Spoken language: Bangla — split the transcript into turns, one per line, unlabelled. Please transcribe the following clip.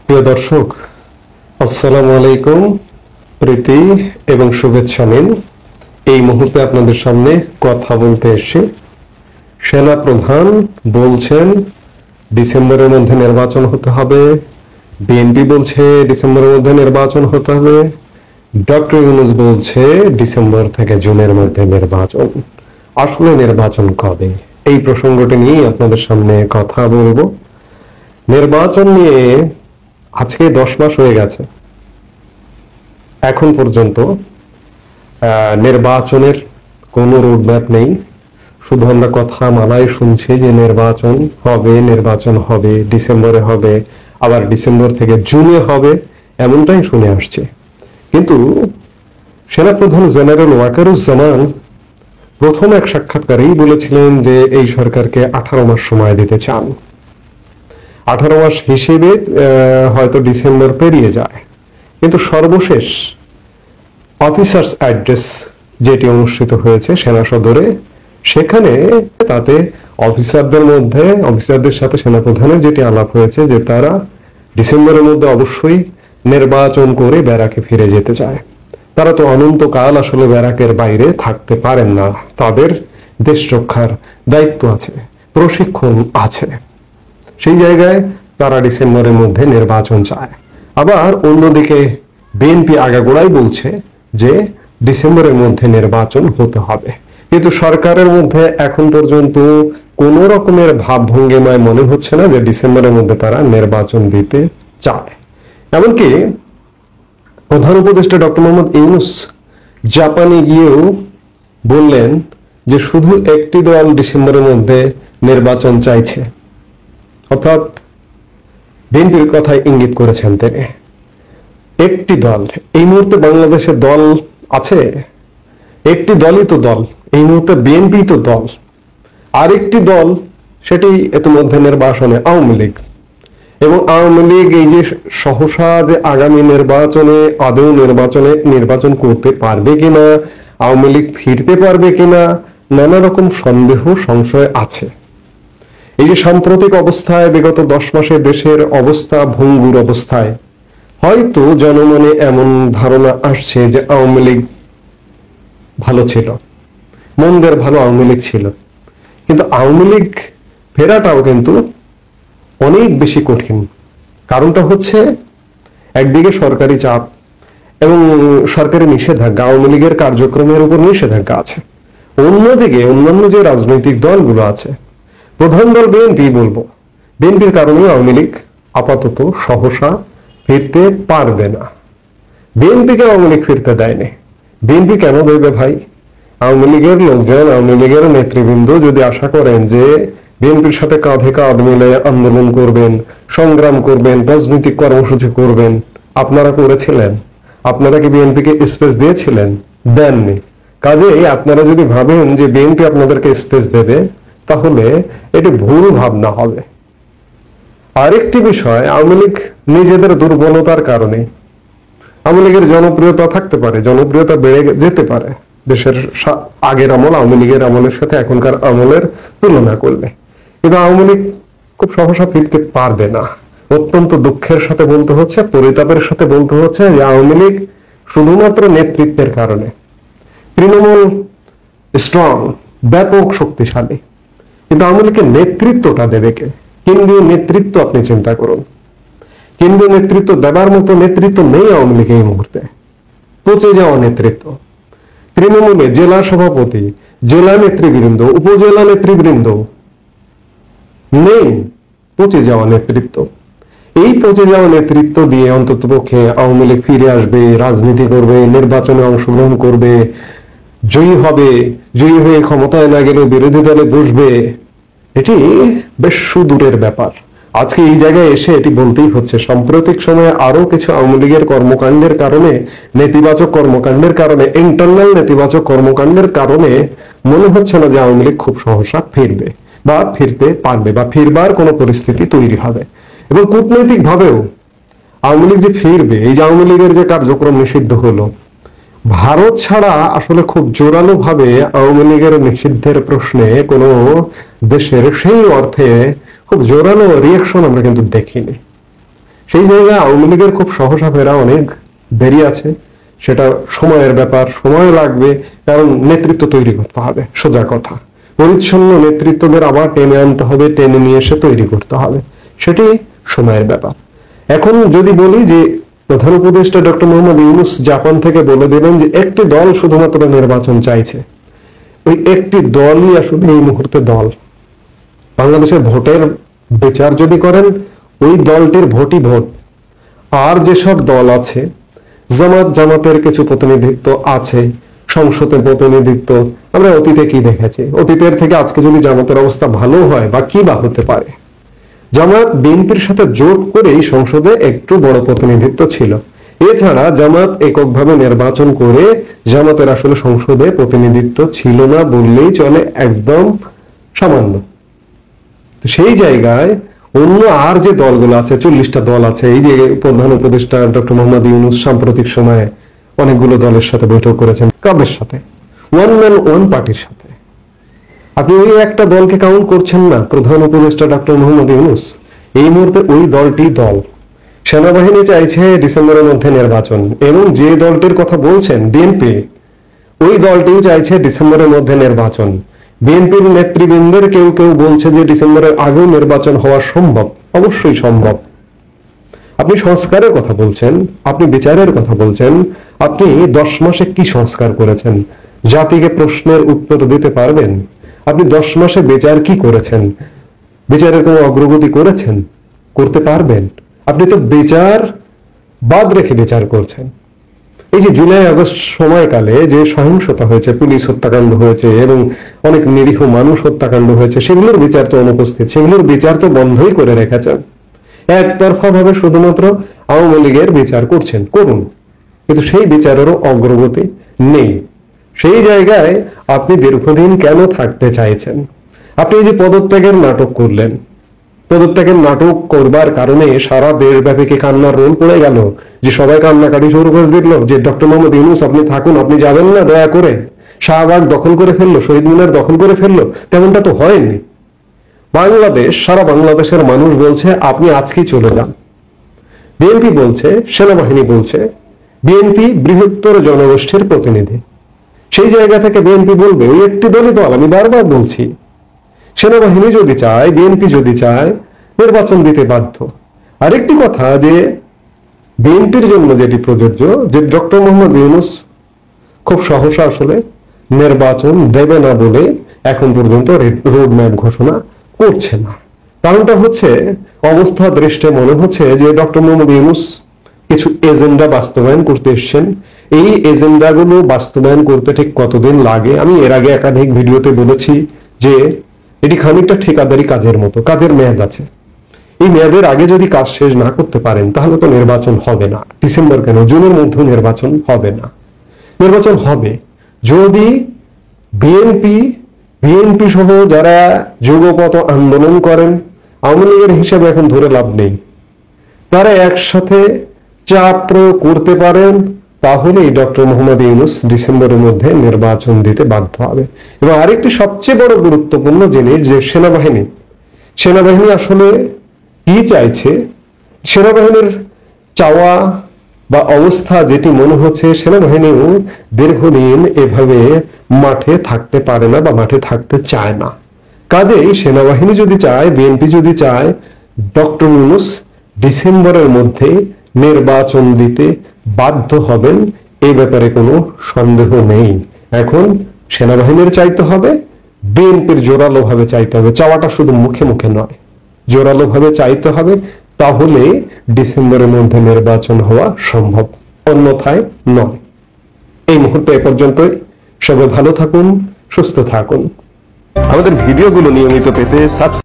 প্রিয় দর্শক, আসসালামু আলাইকুম। প্রীতি এবং শুভেচ্ছা নিন। এই মুহূর্তে আপনাদের সামনে কথা বলতে এসে সেনা প্রধান বলছেন ডিসেম্বরের মধ্যে নির্বাচন হতে হবে, বিএনপি বলছে ডিসেম্বরের মধ্যে নির্বাচন হতে হবে, ডক্টর ইউনূস বলছে ডিসেম্বর থেকে জুনের মধ্যে নির্বাচন। আসলে নির্বাচন কবে? এই প্রসঙ্গটি নিয়ে আপনাদের সামনে কথা বলবো। নির্বাচন নিয়ে আজকে 10 মাস হয়ে গেছে, এখন পর্যন্ত নির্বাচনের কোনো রোডম্যাপ নেই। শুধু আমরা কথা মালায় শুনছি যে নির্বাচন হবে, ডিসেম্বরে হবে, আবার ডিসেম্বর থেকে জুনে হবে, এমনটাই শুনে আসছে। কিন্তু সেনাপ্রধান জেনারেল ওয়াকারুজ্জামান প্রথম এক সাক্ষাৎকারেই বলেছিলেন যে এই সরকারকে 18 মাস সময় দিতে চান। 18 মাস হিসেবে হয়তো ডিসেম্বর পেরিয়ে যায়, কিন্তু সর্বশেষ অফিসার্স অ্যাড্রেস যেটি অনুষ্ঠিত হয়েছে সেনা সদরে, সেখানে তাতে অফিসারদের সাথে সেনাপ্রধানের যেটি আলাপ হয়েছে যে তারা ডিসেম্বরের মধ্যে অবশ্যই নির্বাচন করে ব্যারাকে ফিরে যেতে চায়। তারা তো অনন্তকাল আসলে ব্যারাকের বাইরে থাকতে পারেন না, তাদের দেশ রক্ষার দায়িত্ব আছে, প্রশিক্ষণ আছে। সেই জায়গায় তারা ডিসেম্বরের মধ্যে নির্বাচন চায়। আবার অন্যদিকে বিএনপি আগাগোড়াই বলছে যে ডিসেম্বরের মধ্যে নির্বাচন হতে হবে, কিন্তু সরকারের মধ্যে এখন পর্যন্ত কোন রকমের ভাবভঙ্গিমায় মনে হচ্ছে না যে ডিসেম্বরের মধ্যে তারা নির্বাচন দিতে চায়। এমনকি প্রধান উপদেষ্টা ডক্টর মোহাম্মদ ইউনূস জাপানে গিয়েও বললেন যে শুধু একটি দল ডিসেম্বরের মধ্যে নির্বাচন চাইছে, অর্থাৎ বিএনপির কথায় ইঙ্গিত করেছেন তিনি। একটি দল, এই মুহূর্তে বাংলাদেশে দল আছে, একটি দলই তো দল, এই মুহূর্তে বিএনপি তো দল। আরেকটি দল, সেটি ইতিমধ্যে নির্বাচনে আওয়ামী লীগ। এবং আওয়ামী লীগ এই যে সহসা যে আগামী নির্বাচনে আদৌ নির্বাচন করতে পারবে কিনা, আওয়ামী লীগ ফিরতে পারবে কিনা, নানা রকম সন্দেহ সংশয় আছে। এই যে সাম্প্রতিক অবস্থায় বিগত 10 মাসে দেশের অবস্থা ভঙ্গুর অবস্থায় হয়তো জনমনে এমন ধারণা আসছে যে আওয়ামী লীগ ভালো ছিল, মন্দের ভালো আওয়ামী লীগ ছিল, কিন্তু আওয়ামী লীগ ফেরাটাও কিন্তু অনেক বেশি কঠিন। কারণটা হচ্ছে একদিকে সরকারি চাপ এবং সরকারি নিষেধাজ্ঞা, আওয়ামী লীগের কার্যক্রমের উপর নিষেধাজ্ঞা আছে। অন্যদিকে অন্যান্য যে রাজনৈতিক দলগুলো আছে, প্রধান দল বিএনপি বলবো, বিএনপির কারণে আওয়ামী লীগ আপাতত সহসা ফিরতে পারবে না। বিএনপিকে আওয়ামী লীগ ফিরতে দেয়নি। বিএনপি কেন দেবে ভাই? আওয়ামী লীগের লোকজন, আওয়ামী লীগের নেতৃবৃন্দ যদি আশা করেন যে বিএনপির সাথে কাঁধে কাঁধ মিলে আন্দোলন করবেন, সংগ্রাম করবেন, রাজনৈতিক কর্মসূচি করবেন, আপনারা করেছিলেন? আপনারা কি বিএনপিকে স্পেস দিয়েছিলেন? দেননি। কাজেই আপনারা যদি ভাবেন যে বিএনপি আপনাদেরকে স্পেস দেবে, তাহলে এটি ভুল ভাবনা হবে। আরেকটি বিষয়, আওয়ামী লীগ নিজেদের দুর্বলতার কারণে, আওয়ামী লীগের জনপ্রিয়তা থাকতে পারে, জনপ্রিয়তা বেড়ে যেতে পারে দেশের আগের আমল, আওয়ামী লীগের আমলের সাথে এখনকার আমলের তুলনা করলে, কিন্তু আওয়ামী লীগ খুব সহসা ফিরতে পারবে না। অত্যন্ত দুঃখের সাথে বলতে হচ্ছে, পরিতাপের সাথে বলতে হচ্ছে যে আওয়ামী লীগ শুধুমাত্র নেতৃত্বের কারণে, তৃণমূল স্ট্রং, ব্যাপক শক্তিশালী, কিন্তু আওয়ামী লীগের নেতৃত্বটা দেবে কে? কেন্দ্রীয় নেতৃত্ব আপনি চিন্তা করুন। কেন্দ্রীয় নেতৃত্ব দেবার মতো নেতৃত্ব নেই আওয়ামী লীগের এই মুহূর্তে, পচে যাওয়া নেতৃত্ব। তৃণমূলে জেলা সভাপতি, জেলা নেতৃবৃন্দ, উপজেলা নেতৃবৃন্দ নেই, পচে যাওয়া নেতৃত্ব। এই পচে যাওয়া নেতৃত্ব দিয়ে অন্ততপক্ষে আওয়ামী লীগ ফিরে আসবে, রাজনীতি করবে, নির্বাচনে অংশগ্রহণ করবে, জয়ী হবে, জয়ী হয়ে ক্ষমতায় না গেলে বিরোধী দলে বসবে, এটি বেশ সুদূরের ব্যাপার। আজকে এই জায়গায় এসে এটি বলতেই হচ্ছে। সাম্প্রতিক সময়ে আরো কিছু আওয়ামী লীগের কর্মকাণ্ডের কারণে, নেতিবাচক কর্মকাণ্ডের কারণে, ইন্টারনাল নেতিবাচক কর্মকাণ্ডের কারণে মনে হচ্ছে না যে আওয়ামী লীগ খুব সহসা ফিরবে বা ফিরতে পারবে বা ফিরবার কোনো পরিস্থিতি তৈরি হবে। এবং কূটনৈতিক ভাবেও আওয়ামী লীগ যে ফিরবে, এই যে আওয়ামী লীগের যে কার্যক্রম নিষিদ্ধ হলো, ভারত ছাড়া আসলে খুব জোরালো ভাবে আওয়ামী লীগের নিষিদ্ধের প্রশ্নে কোনো দেশের সেই অর্থে খুব জোরালো রিয়াকশন আমরা কিন্তু দেখিনি। সেই জায়গায় আওয়ামী লীগের খুব সহসা ফেরা অনেক দেরি আছে, সেটা সময়ের ব্যাপার, সময় লাগবে, কারণ নেতৃত্ব তৈরি করতে হবে, সোজা কথা। পরিচ্ছন্ন নেতৃত্বদের আবার টেনে আনতে হবে, টেনে নিয়ে এসে তৈরি করতে হবে, সেটি সময়ের ব্যাপার। এখন যদি বলি যে প্রধান উপদেষ্টা ডক্টর মোহাম্মদ ইউনূস জাপান থেকে বলে দিলেন যে একটি দল শুধুমাত্র নির্বাচন চাইছে, ওই একটি দলই আসলে এই মুহূর্তে দল। বাংলাদেশের ভোটের বিচার যদি করেন, ওই দলটির ভোটই ভোট। আর যেসব দল আছে, জামাতের কিছু প্রতিনিধিত্ব আছে, সংসদের প্রতিনিধিত্ব, আমরা অতীতে কি দেখেছি, অতীতের থেকে আজকে যদি জামাতের অবস্থা ভালো হয় বা কি বা হতে পারে, জামাত বিএনপির সাথে জোট করেই সংসদে একটু বড় প্রতিনিধিত্ব ছিল। এছাড়া জামাত এককভাবে নির্বাচন করে জামাতের আসলে সংসদে প্রতিনিধিত্ব ছিল না বললেই চলে, একদম সামান্য। তো সেই জায়গায় অন্য আর যে দলগুলো আছে, 40টা দল আছে, এই যে প্রধান উপদেষ্টা ডক্টর মোহাম্মদ ইউনূস সাম্প্রতিক সময়ে অনেকগুলো দলের সাথে বৈঠক করেছেন। কাদের সাথে? ওয়ান ম্যান ওয়ান পার্টির সাথে। আপনি ওই একটা দলকে কাউন্ট করছেন না, প্রধান উপদেষ্টা ডক্টর মোহাম্মদ ইউনূস। এই মুহূর্তে ওই দলটি দল। সেনাবাহিনী চাইছে ডিসেম্বরের মধ্যে নির্বাচন, এবং যে দলটির কথা বলছেন বিএনপি, ওই দলটিও চাইছে ডিসেম্বরের মধ্যে নির্বাচন। বিএনপির নেতৃবৃন্দের কেউ কেউ বলছে যে ডিসেম্বরের আগেও নির্বাচন হওয়া সম্ভব। অবশ্যই সম্ভব। আপনি সংস্কারের কথা বলছেন, আপনি বিচারের কথা বলছেন, আপনি 10 মাসে কি সংস্কার করেছেন? জাতিকে প্রশ্নের উত্তর দিতে পারবেন? আপনি 10 মাসে বিচার কি করেছেন? বিচারের কোনো অগ্রগতি করেছেন? করতে পারবেন? আপনি তো বিচার বাদ রেখে বিচার করছেন। এই যে জুলাই আগস্ট সময়কালে যে সহিংসতা হয়েছে, পুলিশ হত্যাকাণ্ড হয়েছে এবং অনেক নিরীহ মানুষ হত্যাকাণ্ড হয়েছে, সেগুলোর বিচার তো অনুপস্থিত, সেগুলোর বিচার তো বন্ধই করে রেখেছেন। একতরফা ভাবে শুধুমাত্র আওয়ামী লীগের বিচার করছেন, করুন, কিন্তু সেই বিচারেরও অগ্রগতি নেই। সেই জায়গায় আপনি দীর্ঘদিন কেন থাকতে চাইছেন? আপনি এই যে পদত্যাগের নাটক করলেন, পদত্যাগের নাটক করবার কারণে সারা দেশব্যাপী কি কান্নার রোল পড়ে গেল, যে সবাই কান্নাকাটি শুরু করে দিল যে ডক্টর মোহাম্মদ ইউনূস আপনি থাকুন, আপনি যাবেন না দয়া করে? শাহবাগ দখল করে ফেললো, শহীদ মিনার দখল করে ফেললো? তেমনটা তো হয়নি। বাংলাদেশ, সারা বাংলাদেশের মানুষ বলছে আপনি আজকেই চলে যান। বিএনপি বলছে, সেনাবাহিনী বলছে, বিএনপি বৃহত্তর জনগোষ্ঠীর প্রতিনিধি। সেই জায়গা থেকে বিএনপি বলবে ওই একটি দলই দল। আমি বারবার বলছি, সেনাবাহিনী যদি চায়, বিএনপি যদি চায়, নির্বাচন দিতে বাধ্য। আরেকটি কথা, যে বিএনপির জন্য যেটি প্রযোজ্য, যে ডক্টর মোহাম্মদ ইউনূস খুব সহসা আসলে নির্বাচন দেবে না বলে এখন পর্যন্ত রোড ম্যাপ ঘোষণা করছে না। কারণটা হচ্ছে, অবস্থা দৃষ্টে মনে হচ্ছে যে ডক্টর মোহাম্মদ ইউনূস কিছু এজেন্ডা বাস্তবায়ন করতে এসছেন। এই এজেন্ডাগুলো বাস্তবায়ন করতে ঠিক কতদিন লাগে? আমি এর আগে একাধিক ভিডিওতে বলেছি যে এটি খানিকটা ঠিকাদারি কাজের মতো, কাজের মেয়াদ আছে। এই মেয়াদের আগে যদি কাজ শেষ না করতে পারেন, তাহলে তো নির্বাচন হবে না। ডিসেম্বর কেন, জুনের মধ্যে নির্বাচন হবে না। নির্বাচন হবে যদি বিএনপি সহ যারা যুগপৎ আন্দোলন করেন, আওয়ামী লীগের হিসাবে এখন ধরে লাভ নেই, তারা একসাথে চাপ প্রয়োগ করতে পারেন, তাহলেই ডক্টর মোহাম্মদ ইউনূস ডিসেম্বরের মধ্যে নির্বাচন দিতে বাধ্য হবে। এবং আরেকটি সবচেয়ে বড় গুরুত্বপূর্ণ জিনিস, যে সেনাবাহিনী আসলে কি চাইছে? সেনাবাহিনীর চাওয়া বা অবস্থা যেটি মনে হচ্ছে, সেনাবাহিনীও দীর্ঘদিন এভাবে মাঠে থাকতে পারে না বা মাঠে থাকতে চায় না। কাজেই সেনাবাহিনী যদি চায়, বিএনপি যদি চায়, ডক্টর ইউনূস ডিসেম্বরের মধ্যে নির্বাচন দিতে বাধ্য হবেন, এই ব্যাপারে কোনো সন্দেহ নেই। এখন সেনাবাহিনীর চাইতে হবে, বিএনপির জোরালো ভাবে চাইতে হবে। চাওয়াটা শুধু মুখে মুখে নয়, জোরালো ভাবে চাইতে হবে, তাহলে ডিসেম্বরের মধ্যে নির্বাচন হওয়া সম্ভব, অন্যথায় নয়। এই মুহূর্তে এ পর্যন্তই। সবাই ভালো থাকুন, সুস্থ থাকুন। আমাদের ভিডিওগুলো নিয়মিত পেতে